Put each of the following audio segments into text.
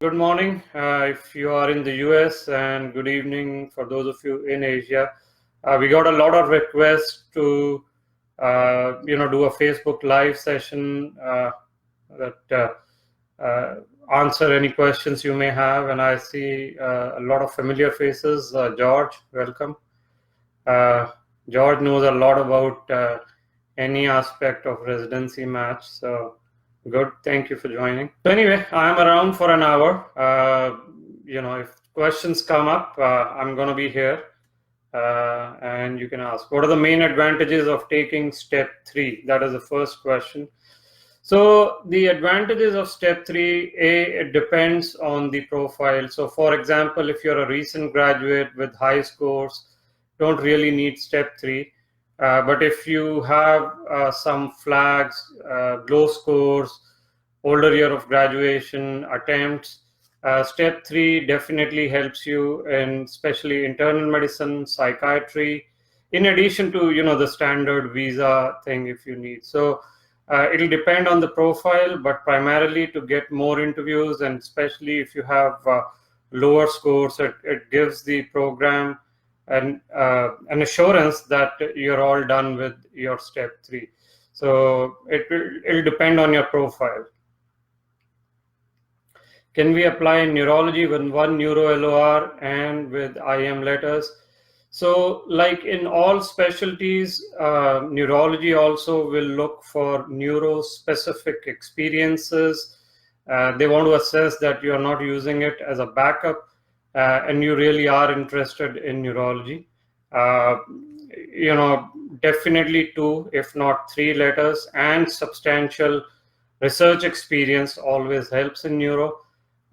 Good morning if you are in the US, and good evening for those of you in Asia. We got a lot of requests to do a Facebook live session that answer any questions you may have, and I see a lot of familiar faces. George, welcome. George knows a lot about any aspect of residency match, so good. Thank you for joining. So anyway, I'm around for an hour. If questions come up, I'm going to be here, and you can ask. What are the main advantages of taking step 3? That is the first question. So the advantages of step 3, it depends on the profile. So for example, if you're a recent graduate with high scores, don't really need step 3. But if you have some flags, low scores, older year of graduation attempts, step 3 definitely helps you in especially internal medicine, psychiatry, in addition to the standard visa thing if you need. So it'll depend on the profile, but primarily to get more interviews, and especially if you have lower scores, it gives the program an assurance that you're all done with your step 3. So it'll depend on your profile. Can we apply neurology with one neuro LOR and with IM letters? So like in all specialties, neurology also will look for neuro-specific experiences. They want to assess that you're not using it as a backup, and you really are interested in neurology. Definitely 2, if not 3 letters, and substantial research experience always helps in neuro.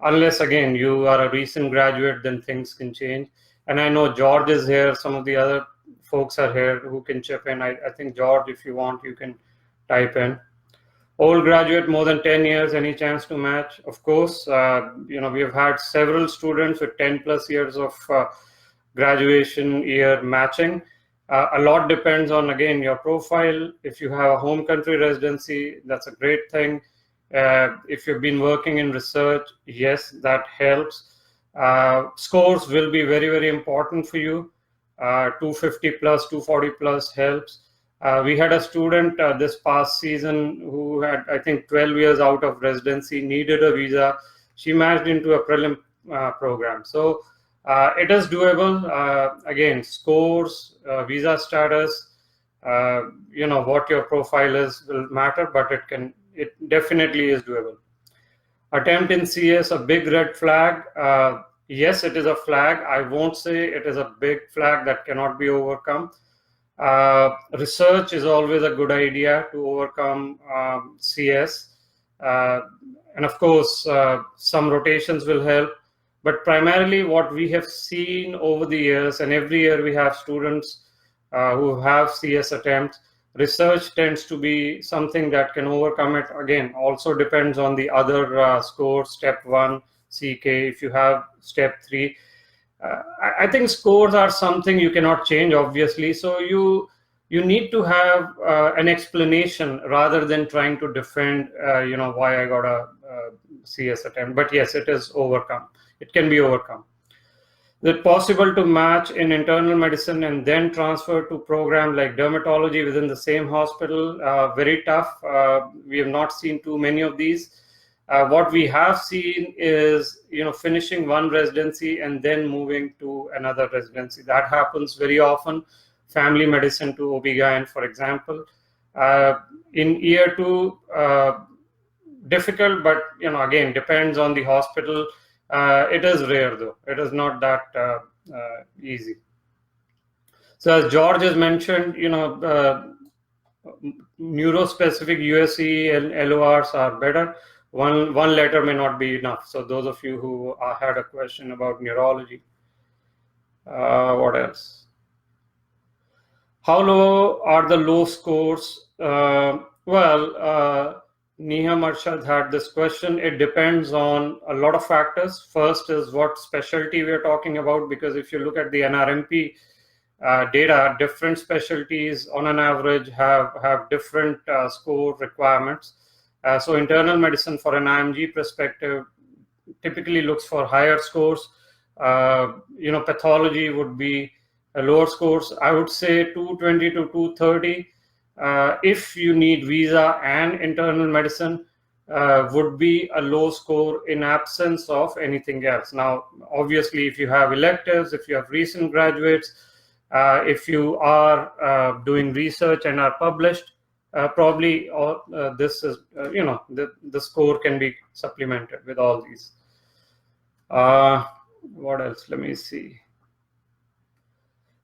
Unless, again, you are a recent graduate, then things can change. And I know George is here. Some of the other folks are here who can chip in. I think, George, if you want, you can type in. Old graduate, more than 10 years, any chance to match? Of course, we have had several students with 10 plus years of graduation year matching. A lot depends on, again, your profile. If you have a home country residency, that's a great thing. If you've been working in research, yes, that helps. Scores will be very, very important for you. 250 plus, 240 plus helps. We had a student this past season who had, I think, 12 years out of residency, needed a visa. She matched into a prelim program. So it is doable. Again, scores, visa status, what your profile is will matter, but it definitely is doable. Attempt in CS, a big red flag. Yes, it is a flag. I won't say it is a big flag that cannot be overcome. Research is always a good idea to overcome CS. And of course, some rotations will help. But primarily what we have seen over the years, and every year we have students who have CS attempts, research tends to be something that can overcome it. Again, also depends on the other scores, step 1, CK, if you have step 3. I think scores are something you cannot change, obviously. So you need to have an explanation rather than trying to defend, why I got a CS attempt. But yes, it is overcome. It can be overcome. Is it possible to match in internal medicine and then transfer to program like dermatology within the same hospital? Very tough. We have not seen too many of these. What we have seen is, finishing one residency and then moving to another residency. That happens very often. Family medicine to OB-GYN, for example. In year 2, difficult, but, again, depends on the hospital. It is rare, though. It is not that easy. So as George has mentioned, neuro-specific USE and LORs are better. One letter may not be enough. So those of you who had a question about neurology. What else? How low are the low scores? Neha Marshad had this question. It depends on a lot of factors. First is what specialty we're talking about, because if you look at the NRMP data, different specialties on an average have different score requirements. So internal medicine, for an IMG perspective, typically looks for higher scores. Pathology would be a lower scores. I would say 220 to 230. If you need visa and internal medicine, would be a low score in absence of anything else. Now, obviously, if you have electives, if you have recent graduates, if you are doing research and are published, probably this is, the score can be supplemented with all these. What else? Let me see.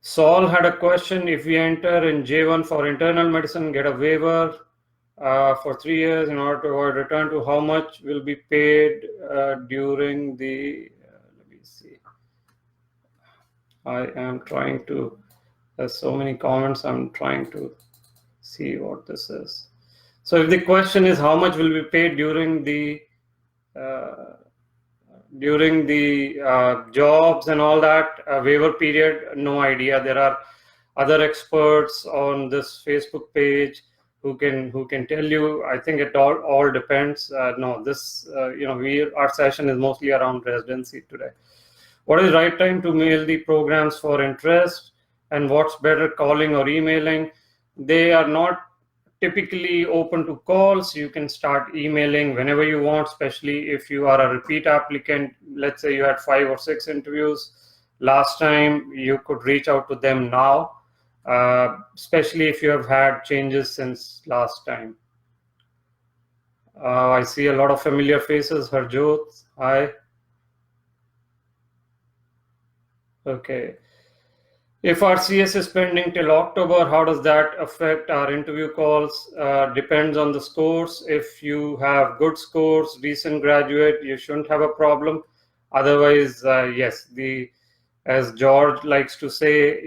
Saul had a question. If we enter in J1 for internal medicine, get a waiver for 3 years in order to avoid return, to how much will be paid during the, let me see. I am trying to, there's so many comments, I'm trying to see what this is. So if the question is how much will be paid during the jobs and all that waiver period, no idea. There are other experts on this Facebook page who can tell you. I think it all depends. No, this our session is mostly around residency today. What is the right time to mail the programs for interest, and what's better, calling or emailing? They are not typically open to calls. You can start emailing whenever you want, especially if you are a repeat applicant. Let's say you had 5 or 6 interviews last time, you could reach out to them now, especially if you have had changes since last time. I see a lot of familiar faces. Harjot, hi. Okay. If our CS is pending till October, how does that affect our interview calls? Depends on the scores. If you have good scores, recent graduate, you shouldn't have a problem. Otherwise, yes, as George likes to say,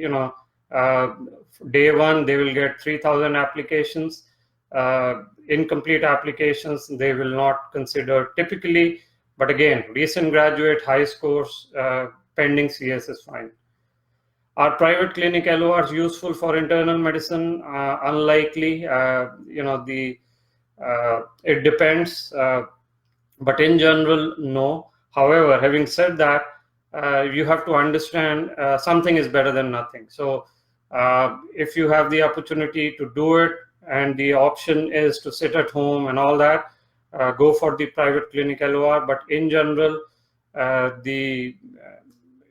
day one, they will get 3,000 applications. Incomplete applications, they will not consider typically. But again, recent graduate, high scores, pending CS is fine. Are private clinic LORs useful for internal medicine? Unlikely. It depends, but in general, no. However, having said that, you have to understand something is better than nothing. So if you have the opportunity to do it and the option is to sit at home and all that, go for the private clinic LOR. But in general,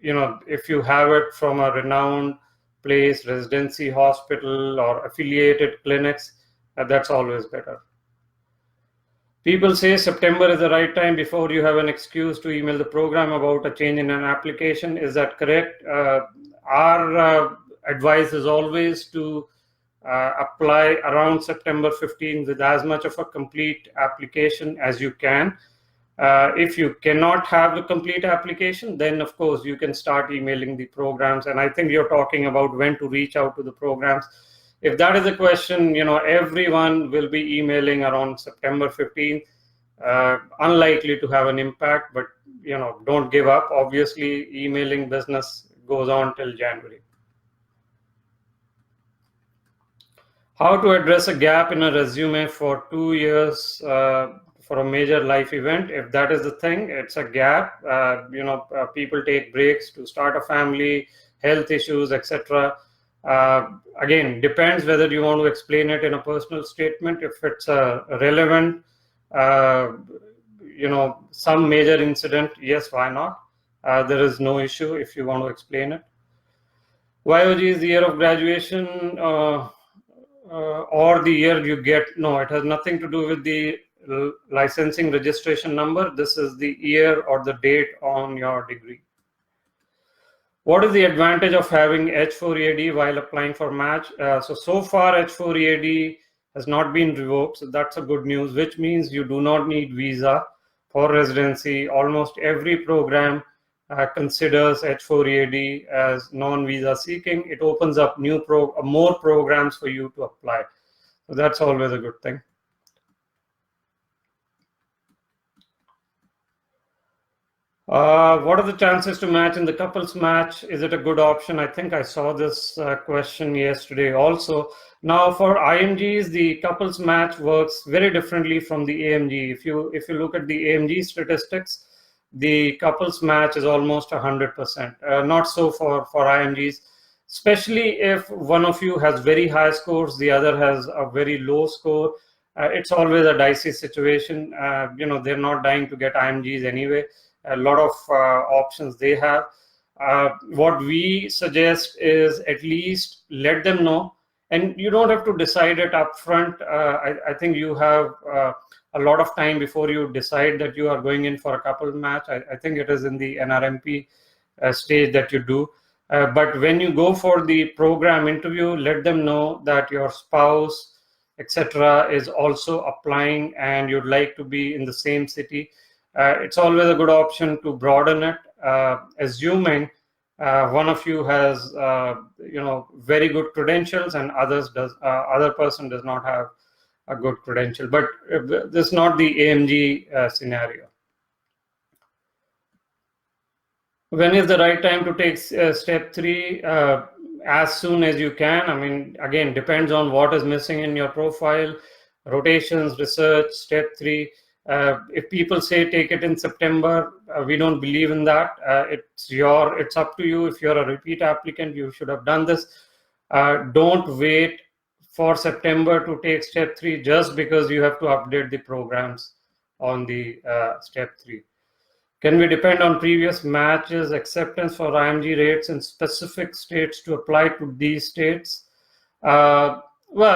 if you have it from a renowned place, residency hospital or affiliated clinics, that's always better. People say September is the right time before you have an excuse to email the program about a change in an application. Is that correct? Our advice is always to apply around September 15 with as much of a complete application as you can. If you cannot have the complete application, then of course you can start emailing the programs. And I think you're talking about when to reach out to the programs. If that is the question, everyone will be emailing around September 15th. Unlikely to have an impact, but don't give up. Obviously, emailing business goes on till January. How to address a gap in a resume for 2 years for a major life event? If that is the thing, it's a gap. People take breaks to start a family, health issues, etc. Again, depends whether you want to explain it in a personal statement. If it's a relevant, some major incident, yes, why not? There is no issue if you want to explain it. YOG is the year of graduation or the year you get. No, it has nothing to do with the licensing registration number. This is the year or the date on your degree. What is the advantage of having H4EAD while applying for match? So far H4EAD has not been revoked, so that's a good news, which means you do not need visa for residency. Almost every program considers H4EAD as non-visa seeking. It opens up more programs for you to apply. So that's always a good thing. What are the chances to match in the couples match? Is it a good option? I think I saw this question yesterday also. Now for IMGs, the couples match works very differently from the AMG. If you look at the AMG statistics, the couples match is almost 100%. Not so for IMGs, especially if one of you has very high scores, the other has a very low score. It's always a dicey situation. They're not dying to get IMGs anyway. A lot of options they have. What we suggest is at least let them know, and you don't have to decide it up front. I think you have a lot of time before you decide that you are going in for a couple match. I think it is in the NRMP stage that you do. But when you go for the program interview, let them know that your spouse, etc., is also applying and you'd like to be in the same city. It's always a good option to broaden it, assuming one of you has very good credentials and other person does not have a good credential. But this is not the AMG scenario. When is the right time to take step 3? As soon as you can. I mean, again, depends on what is missing in your profile. Rotations, research, step 3. If people say take it in September, we don't believe in that. It's up to you. If you're a repeat applicant, you should have done this. Don't wait for September to take step 3 just because you have to update the programs on the step 3. Can we depend on previous matches acceptance for IMG rates in specific states to apply to these states? Well,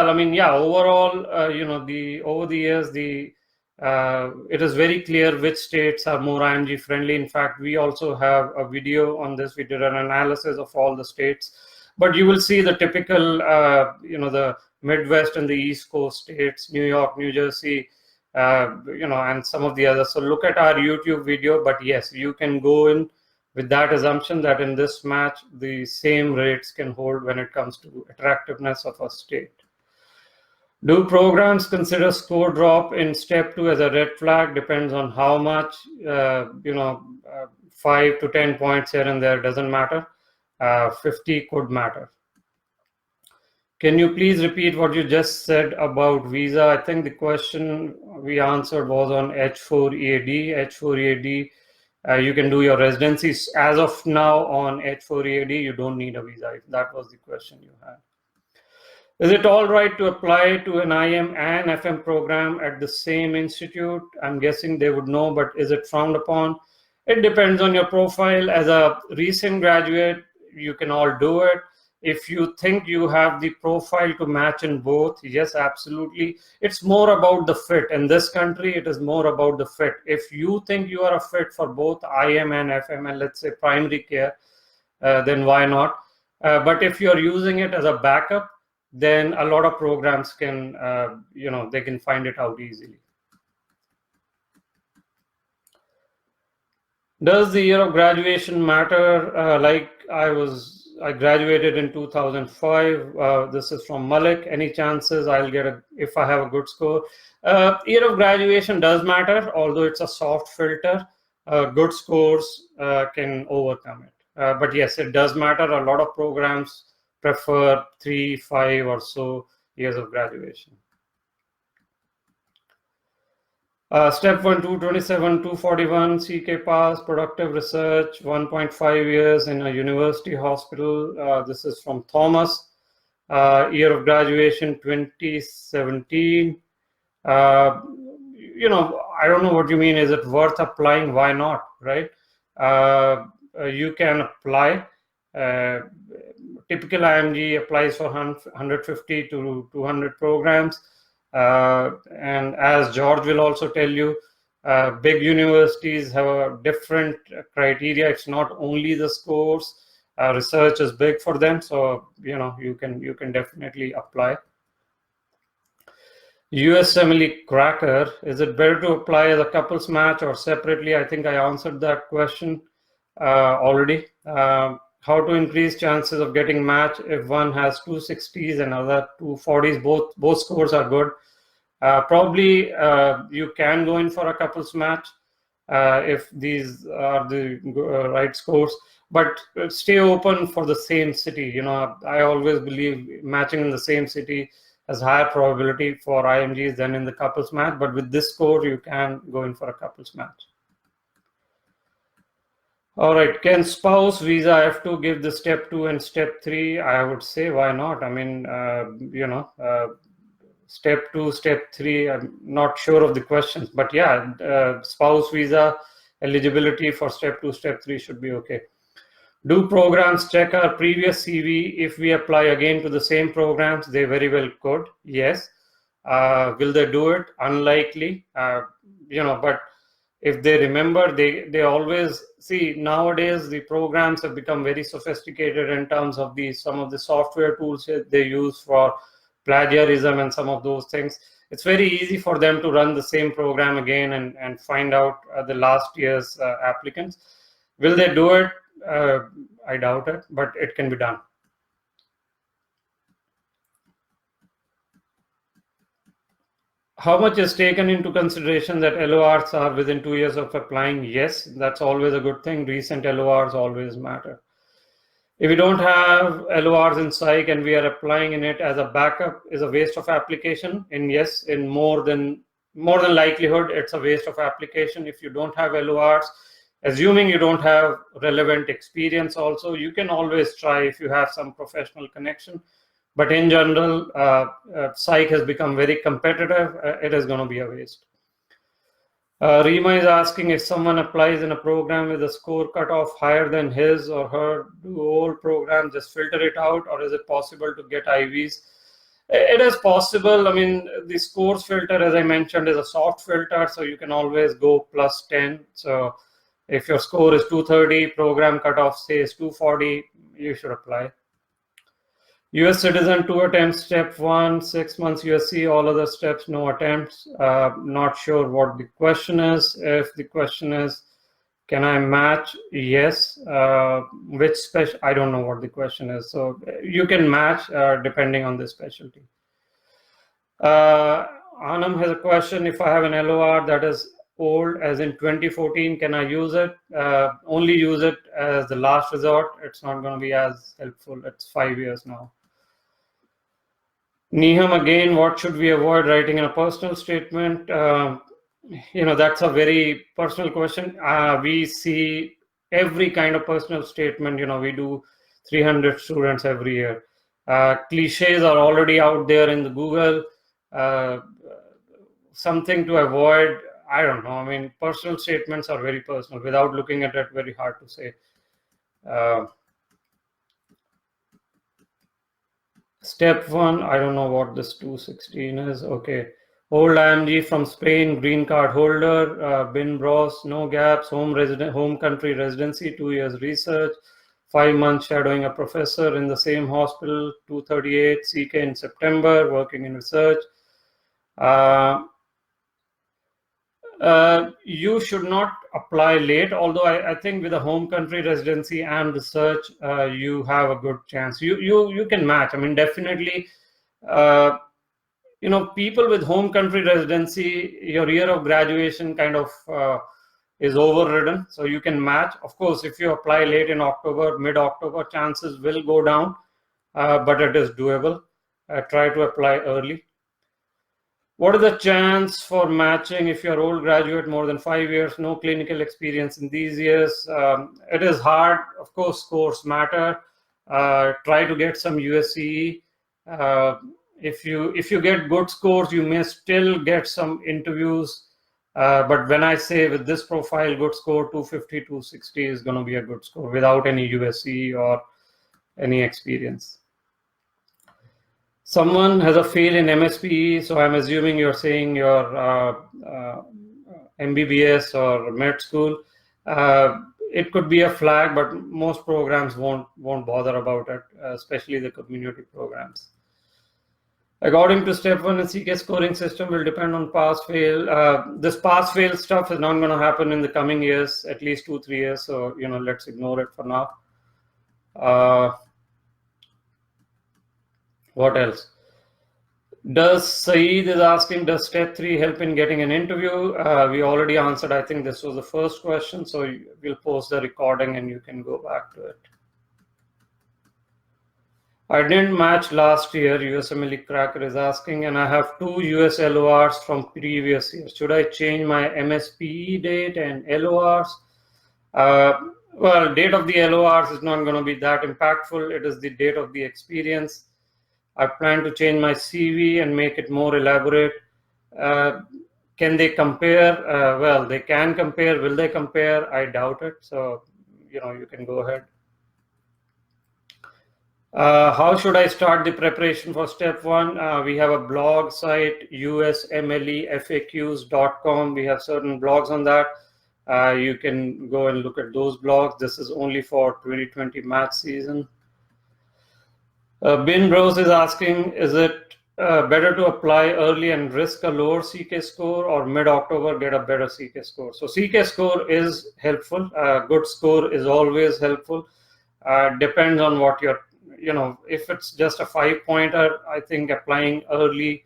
I mean, yeah, overall, over the years, it is very clear which states are more IMG friendly. In fact, we also have a video on this. We did an analysis of all the states, but you will see the typical, the Midwest and the East Coast states, New York, New Jersey, and some of the others. So look at our YouTube video, but yes, you can go in with that assumption that in this match, the same rates can hold when it comes to attractiveness of a state. Do programs consider score drop in step 2 as a red flag? Depends on how much, 5 to 10 points here and there doesn't matter. 50 could matter. Can you please repeat what you just said about visa? I think the question we answered was on H4 EAD. H4 EAD, you can do your residencies as of now on H4 EAD. You don't need a visa, if that was the question you had. Is it all right to apply to an IM and FM program at the same institute? I'm guessing they would know, but is it frowned upon? It depends on your profile. As a recent graduate, you can all do it. If you think you have the profile to match in both, yes, absolutely. It's more about the fit. In this country, it is more about the fit. If you think you are a fit for both IM and FM and let's say primary care, then why not? But if you're using it as a backup, then a lot of programs can, they can find it out easily. Does the year of graduation matter? I graduated in 2005. This is from Malik. Any chances I'll get if I have a good score? Year of graduation does matter, although it's a soft filter. Good scores can overcome it. But yes, it does matter. A lot of programs prefer 3, 5 or so years of graduation. Step 1, 227, 241, CK pass, productive research, 1.5 years in a university hospital. This is from Thomas. Year of graduation, 2017. I don't know what you mean. Is it worth applying? Why not, right? You can apply. Typical IMG applies for 150 to 200 programs. And as George will also tell you, big universities have a different criteria. It's not only the scores. Research is big for them, so you can definitely apply. USMLE Cracker, is it better to apply as a couples match or separately? I think I answered that question already. How to increase chances of getting match if one has 260s and other 240s, both scores are good. Probably you can go in for a couples match if these are the right scores, but stay open for the same city. I always believe matching in the same city has higher probability for IMGs than in the couples match, but with this score, you can go in for a couples match. All right, can spouse visa F2 give the step 2 and step 3? I would say why not? I mean, step 2, step 3, I'm not sure of the questions, but yeah, spouse visa eligibility for step 2, step 3 should be okay. Do programs check our previous CV if we apply again to the same programs? They very well could, yes. Will they do it? Unlikely, but if they remember, they always see. Nowadays the programs have become very sophisticated in terms of some of the software tools they use for plagiarism and some of those things. It's very easy for them to run the same program again and find out the last year's applicants. Will they do it? I doubt it, but it can be done. How much is taken into consideration that LORs are within 2 years of applying? Yes, that's always a good thing. Recent LORs always matter. If we don't have LORs in psych and we are applying in it as a backup, is a waste of application. And yes, in more than likelihood, it's a waste of application. If you don't have LORs, assuming you don't have relevant experience also, you can always try if you have some professional connection. But in general, psych has become very competitive. It is going to be a waste. Rima is asking, if someone applies in a program with a score cutoff higher than his or her, do all programs just filter it out, or is it possible to get IVs? It is possible. I mean, the scores filter, as I mentioned, is a soft filter, so you can always go plus 10. So if your score is 230, program cutoff says 240, you should apply. US citizen, 2 attempts, step 1, 6 months USC, all other steps, no attempts. Not sure what the question is. If the question is, can I match? Yes. Which special? I don't know what the question is. So you can match depending on the specialty. Anam has a question. If I have an LOR that is old, as in 2014, can I use it? Only use it as the last resort. It's not going to be as helpful. It's 5 years now. Niham, again, what should we avoid writing in a personal statement? That's a very personal question. We see every kind of personal statement. We do 300 students every year. Cliches are already out there in the Google. Something to avoid, I don't know. I mean, personal statements are very personal. Without looking at it, very hard to say. Step 1, I don't know what this 216 is. Okay. Old IMG from Spain, green card holder, bin bros, no gaps, home country residency, 2 years research, 5 months shadowing a professor in the same hospital, 238, CK in September, working in research. You should not apply late, although I think with a home country residency and research, you have a good chance. You can match. I mean, definitely, people with home country residency, your year of graduation kind of is overridden, so you can match. Of course, if you apply late in October, mid-October, chances will go down, but it is doable. Try to apply early. What is the chance for matching if you're old graduate, more than 5 years, no clinical experience in these years? It is hard. Of course, scores matter. Try to get some USCE. If you get good scores, you may still get some interviews. But when I say with this profile, good score, 250, 260 is going to be a good score without any USCE or any experience. Someone has a fail in MSPE, so I'm assuming you're saying your MBBS or med school. It could be a flag, but most programs won't bother about it, especially the community programs. According to step 1, the CK scoring system will depend on pass-fail. This pass-fail stuff is not going to happen in the coming years, at least 2-3 years. So let's ignore it for now. What else? Does Saeed is asking, does step 3 help in getting an interview? We already answered. I think this was the first question. So we'll post the recording and you can go back to it. I didn't match last year, USMLE Cracker is asking, and I have 2 US LORs from previous years. Should I change my MSPE date and LORs? Well, date of the LORs is not going to be that impactful. It is the date of the experience. I plan to change my CV and make it more elaborate. Can they compare? Well, they can compare. Will they compare? I doubt it. So, you can go ahead. How should I start the preparation for step one? We have a blog site, USMLEFAQs.com. We have certain blogs on that. You can go and look at those blogs. This is only for 2020 math season. Bin Bros is asking, is it better to apply early and risk a lower CK score, or mid-October get a better CK score? So CK score is helpful. Good score is always helpful. Depends on what you're, if it's just a 5-pointer, I think applying early,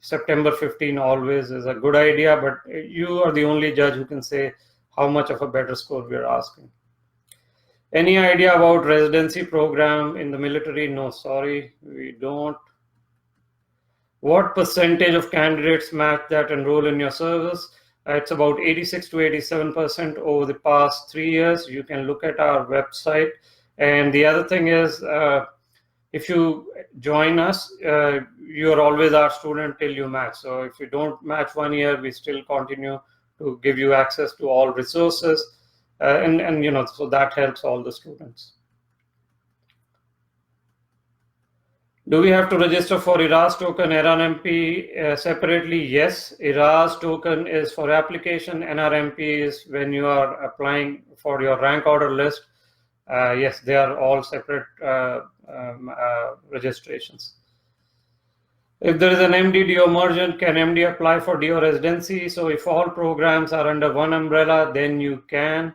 September 15 always is a good idea, but you are the only judge who can say how much of a better score we're asking. Any idea about residency program in the military? No, sorry, we don't. What percentage of candidates match that enroll in your service? It's about 86 to 87% over the past 3 years. You can look at our website. And the other thing is, if you join us, you are always our student till you match. So if you don't match 1 year, we still continue to give you access to all resources. So that helps all the students. Do we have to register for ERAS token, NRMP separately? Yes, ERAS token is for application, NRMP is when you are applying for your rank order list. Yes, they are all separate registrations. If there is an MD-DO merger, can MD apply for DO residency? So if all programs are under one umbrella, then you can.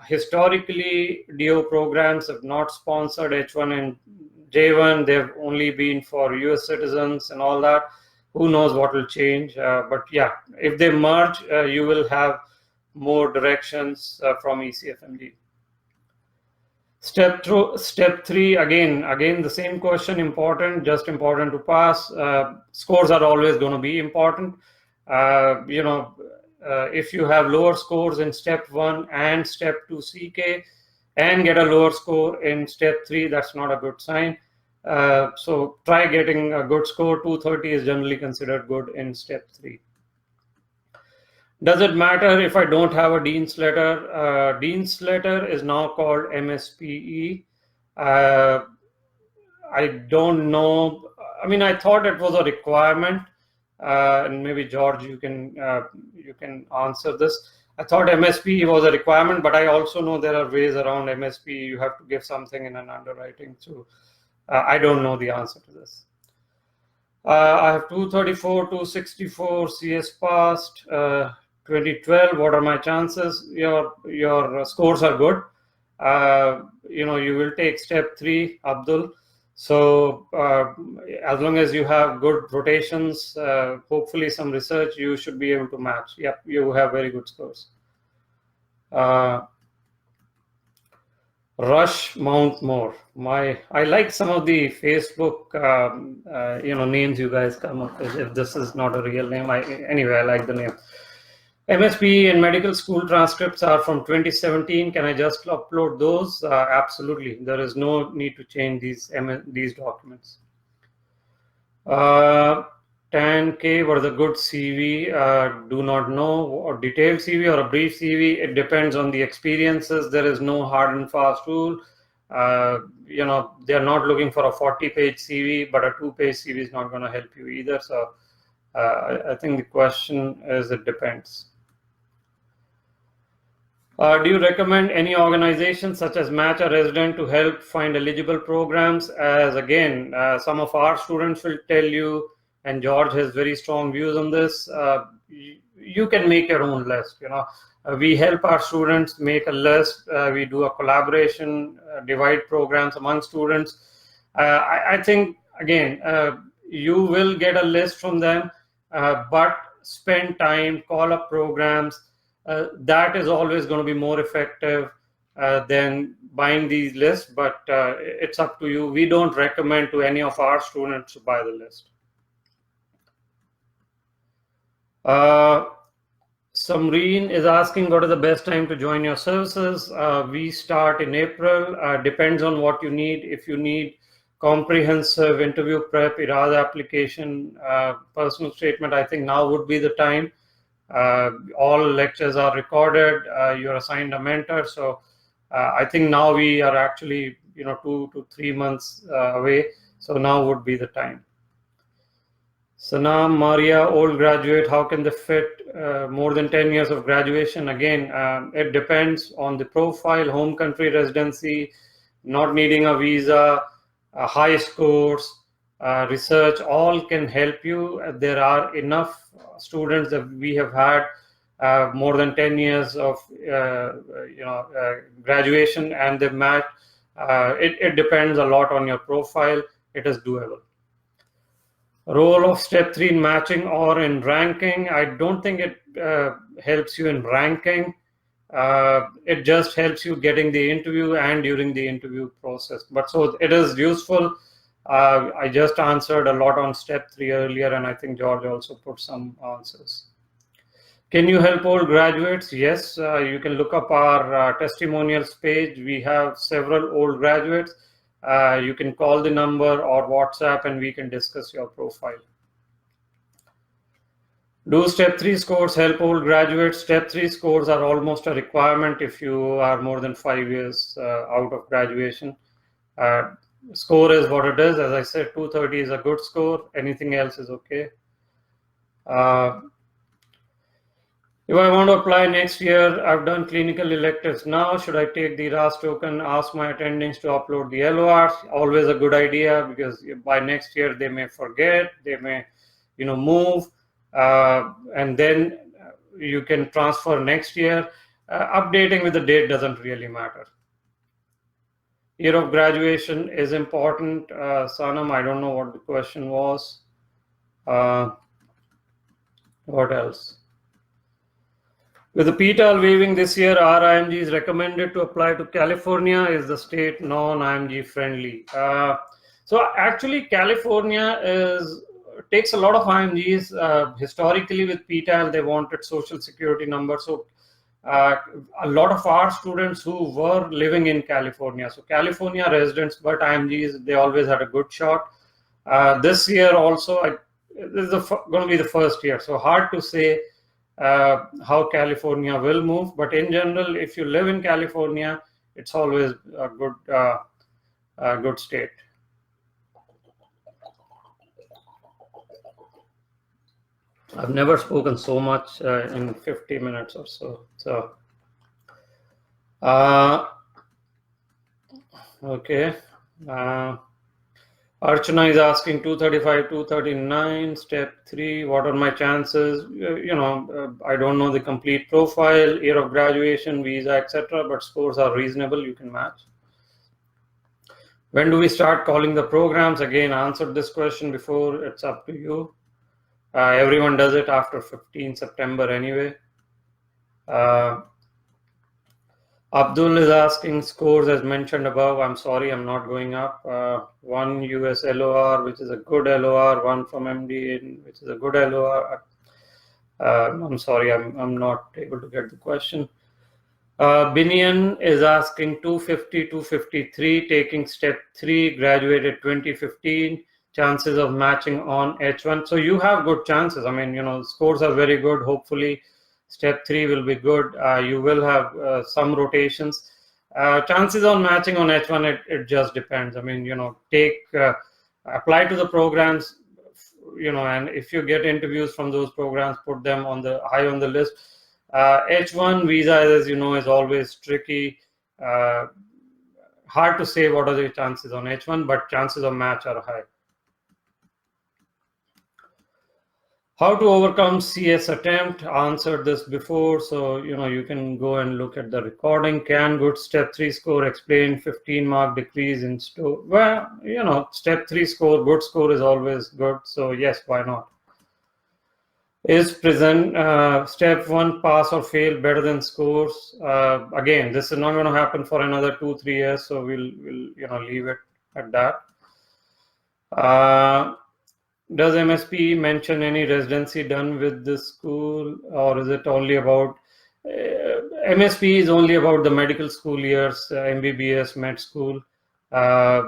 Historically, DO programs have not sponsored H1 and J1. They've only been for US citizens and all that. Who knows what will change? But yeah, if they merge, you will have more directions from ECFMD. Step 3, again, the same question, important, just important to pass. Scores are always going to be important. If you have lower scores in step 1 and step 2 CK and get a lower score in step 3, that's not a good sign. So try getting a good score. 230 is generally considered good in step 3. Does it matter if I don't have a Dean's letter? Dean's letter is now called MSPE. I don't know. I mean, I thought it was a requirement. And maybe George, you can answer this. I thought MSP was a requirement, but I also know there are ways around MSP. You have to give something in an underwriting. So I don't know the answer to this. I have 234, 264 CS passed. 2012. What are my chances? Your scores are good. You will take step 3, Abdul. So as long as you have good rotations, hopefully some research, you should be able to match. Yep, you have very good scores. Rush Mount More. I like some of the Facebook names you guys come up with. If this is not a real name, anyway, I like the name. MSP and medical school transcripts are from 2017. Can I just upload those? Absolutely. There is no need to change these documents. 10K, what is a good CV? Do not know. Or detailed CV or a brief CV? It depends on the experiences. There is no hard and fast rule. They're not looking for a 40-page CV, but a 2-page CV is not going to help you either. So I think the question is, it depends. Do you recommend any organization such as Match a Resident to help find eligible programs? As again, some of our students will tell you, and George has very strong views on this, you can make your own list. We help our students make a list. We do a collaboration, divide programs among students. I think, again, you will get a list from them, but spend time, call up programs. That is always going to be more effective than buying these lists, but it's up to you. We don't recommend to any of our students to buy the list. Samreen is asking, what is the best time to join your services? We start in April. Depends on what you need. If you need comprehensive interview prep, IRADA application, personal statement, I think now would be the time. All lectures are recorded. You're assigned a mentor. So I think now we are actually 2 to 3 months away. So now would be the time. Sanam, Maria, old graduate, how can they fit more than 10 years of graduation? Again, it depends on the profile, home country residency, not needing a visa, high scores, research, all can help you. There are enough students that we have had more than 10 years of graduation, and they've matched. It depends a lot on your profile. It is doable. Role of step 3 in matching or in ranking, I don't think it helps you in ranking. It just helps you getting the interview and during the interview process. But so it is useful. I just answered a lot on step 3 earlier, and I think George also put some answers. Can you help old graduates? Yes, you can look up our testimonials page. We have several old graduates. You can call the number or WhatsApp and we can discuss your profile. Do step 3 scores help old graduates? Step 3 scores are almost a requirement if you are more than 5 years out of graduation. Score is what it is. As I said, 230 is a good score. Anything else is okay. If I want to apply next year, I've done clinical electives now. Should I take the RAS token, ask my attendings to upload the LORs? Always a good idea, because by next year they may forget, they may, move, and then you can transfer next year. Updating with the date doesn't really matter. Year of graduation is important. Sanam, I don't know what the question was. What else? With the PTAL waiving this year, are IMGs recommended to apply to California? Is the state non-IMG friendly? So actually, California takes a lot of IMGs. Historically, with PTAL, they wanted social security number. So a lot of our students who were living in California, so California residents, but IMGs, they always had a good shot. This year also, this is going to be the first year, so hard to say how California will move, but in general, if you live in California, it's always a good state. I've never spoken so much in 50 minutes or so. Okay. Archana is asking 235, 239, step 3. What are my chances? I don't know the complete profile, year of graduation, visa, etc. But scores are reasonable. You can match. When do we start calling the programs? Again, I answered this question before. It's up to you. Everyone does it after 15 September anyway. Abdul is asking scores as mentioned above. I'm sorry, I'm not going up. One US LOR, which is a good LOR, one from MD, which is a good LOR. I'm sorry, I'm not able to get the question. Binian is asking 250, 253, taking step 3, graduated 2015, chances of matching on H1. So you have good chances. I mean, scores are very good. Hopefully, step 3 will be good. You will have some rotations. Chances on matching on H1, it just depends. I mean, apply to the programs, and if you get interviews from those programs, put them high on the list. H1 visa, as you know, is always tricky. Hard to say what are the chances on H1, but chances of match are high. How to overcome CS attempt? Answered this before, so you can go and look at the recording. Can good step 3 score explain 15-mark decrease in store? Well, step 3 score, good score is always good. So yes, why not? Is present step 1 pass or fail better than scores? Again, this is not going to happen for another 2-3 years, so we'll leave it at that. Does MSP mention any residency done with the school, or is it only about MSP is only about the medical school years, MBBS, med school. Uh,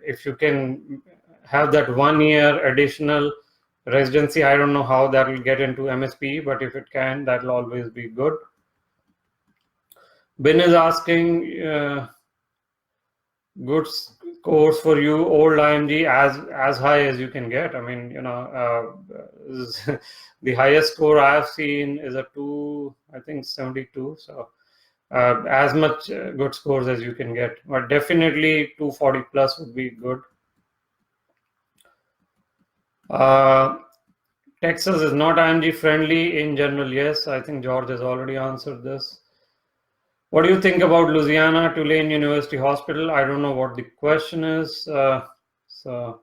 if you can have that 1 year additional residency, I don't know how that will get into MSP, but if it can, that will always be good. Ben is asking, good scores for you, old IMG as high as you can get. I mean, the highest score I have seen is a 72. So as much good scores as you can get, but definitely 240 plus would be good. Texas is not IMG friendly in general. Yes, I think George has already answered this. What do you think about Louisiana Tulane University Hospital? I don't know what the question is. So,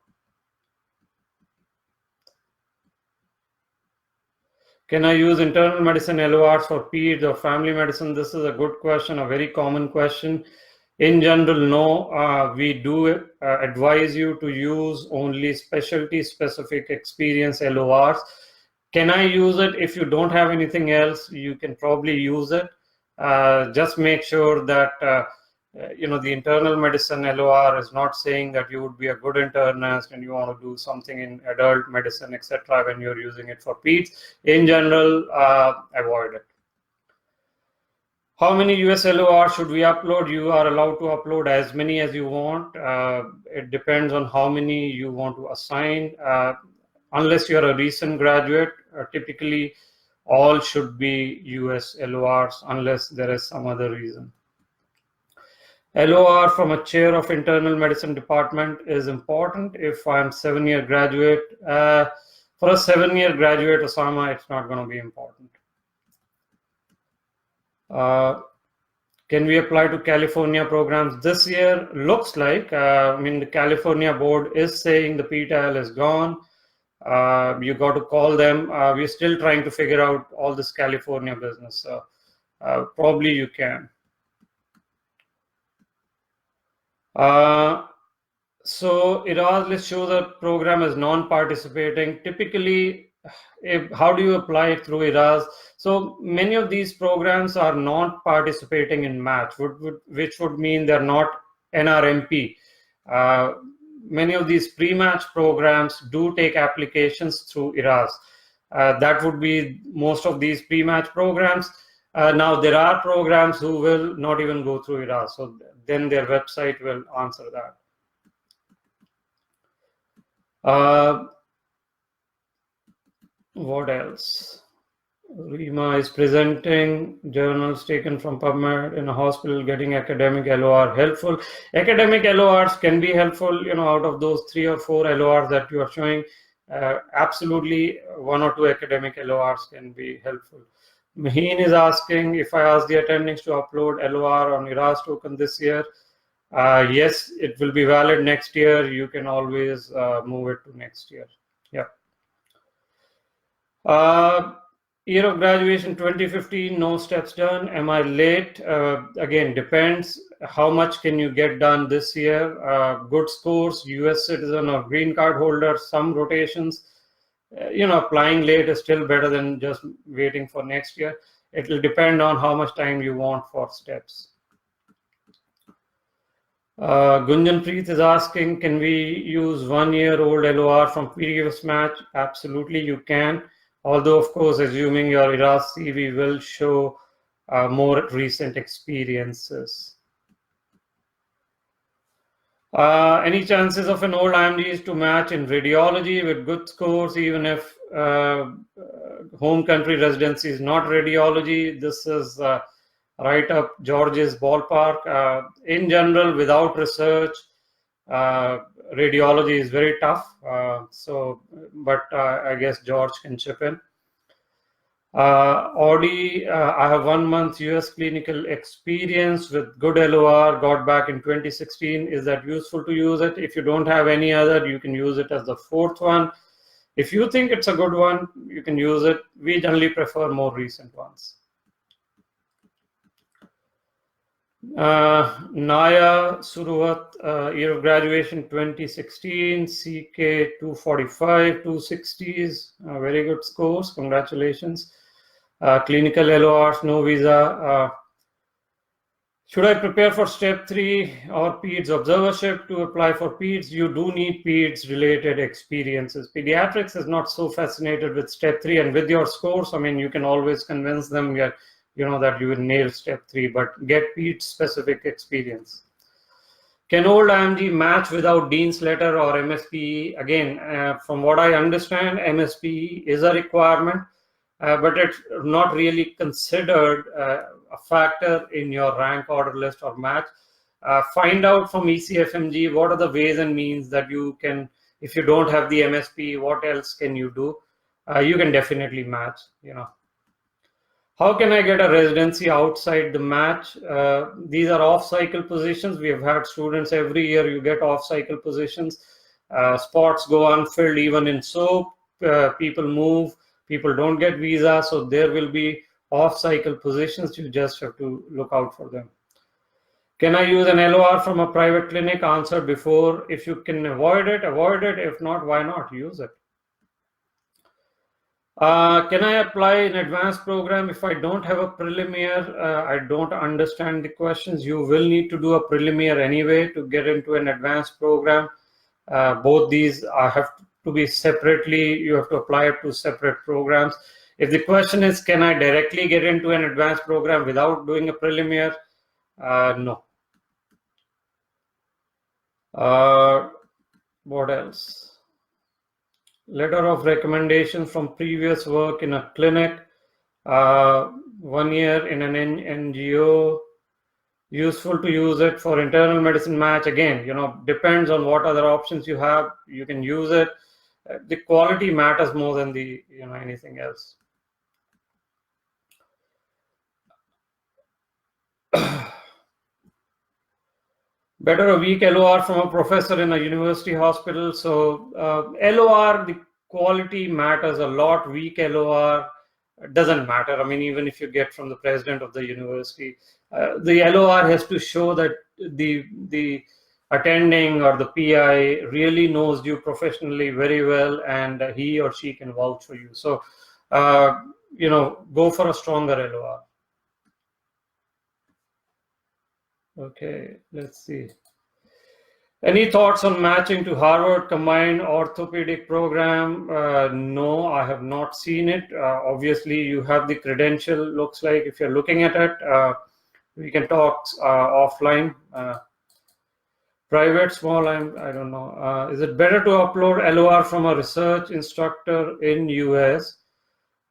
can I use internal medicine LORs for peds or family medicine? This is a good question, a very common question. In general, no. We do advise you to use only specialty-specific experience LORs. Can I use it? If you don't have anything else, you can probably use it. Just make sure that the internal medicine LOR is not saying that you would be a good internist and you want to do something in adult medicine, etc. when you're using it for peds. In general, avoid it. How many US LOR should we upload? You are allowed to upload as many as you want. It depends on how many you want to assign. Unless you're a recent graduate, typically all should be US LORs unless there is some other reason. LOR from a chair of internal medicine department is important if I'm 7-year graduate. For a 7-year graduate, Osama, it's not going to be important. Can we apply to California programs this year? Looks like, the California board is saying the PTAL is gone. You got to call them. We're still trying to figure out all this California business. So probably you can. So let's show the program as non-participating. Typically, how do you apply it through ERAS? So many of these programs are not participating in match, which would mean they're not NRMP. Many of these pre-match programs do take applications through ERAS. That would be most of these pre-match programs. Now, there are programs who will not even go through ERAS, so then their website will answer that. What else? Rima is presenting journals taken from PubMed in a hospital, getting academic LOR helpful. Academic LORs can be helpful, out of those 3 or 4 LORs that you are showing, absolutely 1 or 2 academic LORs can be helpful. Maheen is asking if I ask the attendings to upload LOR on ERAS token this year. Yes, it will be valid next year. You can always move it to next year. Yeah. Year of graduation 2015, no steps done. Am I late? Again, depends. How much can you get done this year? Good scores, US citizen or green card holder, some rotations. Applying late is still better than just waiting for next year. It will depend on how much time you want for steps. Gunjan Preet is asking, can we use 1-year-old LOR from previous match? Absolutely, you can. Although, of course, assuming your ERAS CV will show more recent experiences. Any chances of an old IMDs to match in radiology with good scores, even if home country residency is not radiology? This is right up George's ballpark. In general, without research, radiology is very tough. But I guess George can chip in. Audi, I have 1 month US clinical experience with good LOR, got back in 2016. Is that useful to use it? If you don't have any other, you can use it as the 4th one. If you think it's a good one, you can use it. We generally prefer more recent ones. Naya Suruvat, year of graduation 2016, CK 245, 260s, very good scores, congratulations. Clinical LORs, no visa. Should I prepare for step 3 or PEDS observership to apply for PEDS? You do need PEDS related experiences. Pediatrics is not so fascinated with step 3, and with your scores, I mean, you can always convince them that you will nail step 3, but get PEDS specific experience. Can old IMG match without Dean's letter or MSPE? Again, from what I understand, MSPE is a requirement, but it's not really considered a factor in your rank order list or match. Find out from ECFMG what are the ways and means that you can, if you don't have the MSP, what else can you do? You can definitely match. How can I get a residency outside the match? These are off-cycle positions. We have had students every year, you get off-cycle positions. Spots go unfilled even in SOAP. People move, people don't get visa, so there will be off-cycle positions. You just have to look out for them. Can I use an LOR from a private clinic? Answer before. If you can avoid it, avoid it. If not, why not use it? Can I apply an advanced program if I don't have a prelim year? I don't understand the questions. You will need to do a prelim year anyway to get into an advanced program. Both these have to be separately, you have to apply it to separate programs. If the question is, can I directly get into an advanced program without doing a prelim year? No. What else? Letter of recommendation from previous work in a clinic, 1 year in an NGO, useful to use it for internal medicine match. Again, depends on what other options you have. You can use it. The quality matters more than the anything else. Better a weak LOR from a professor in a university hospital. So LOR, the quality matters a lot. Weak LOR doesn't matter. I mean, even if you get from the president of the university, the LOR has to show that the attending or the PI really knows you professionally very well, and he or she can vouch for you. So, go for a stronger LOR. Okay, let's see. Any thoughts on matching to Harvard combined orthopedic program? No, I have not seen it. Obviously, you have the credential, looks like, if you're looking at it. We can talk offline. Private, small, I don't know. Is it better to upload LOR from a research instructor in US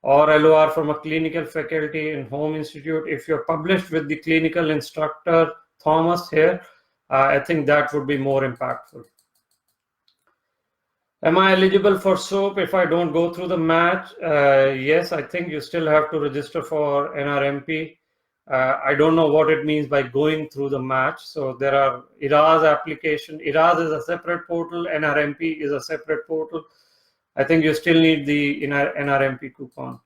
or LOR from a clinical faculty in home institute? If you're published with the clinical instructor, Thomas here, I think that would be more impactful. Am I eligible for SOAP if I don't go through the match? Yes, I think you still have to register for NRMP. I don't know what it means by going through the match. So there are IRAS application. IRAS is a separate portal. NRMP is a separate portal. I think you still need the NRMP coupon.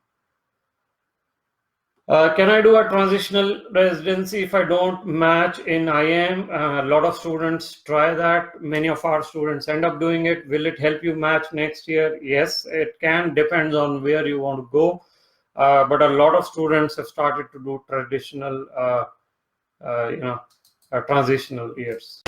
Can I do a transitional residency if I don't match in IM? A lot of students try that. Many of our students end up doing it. Will it help you match next year? Yes, it can. Depends on where you want to go. But a lot of students have started to do traditional, transitional years.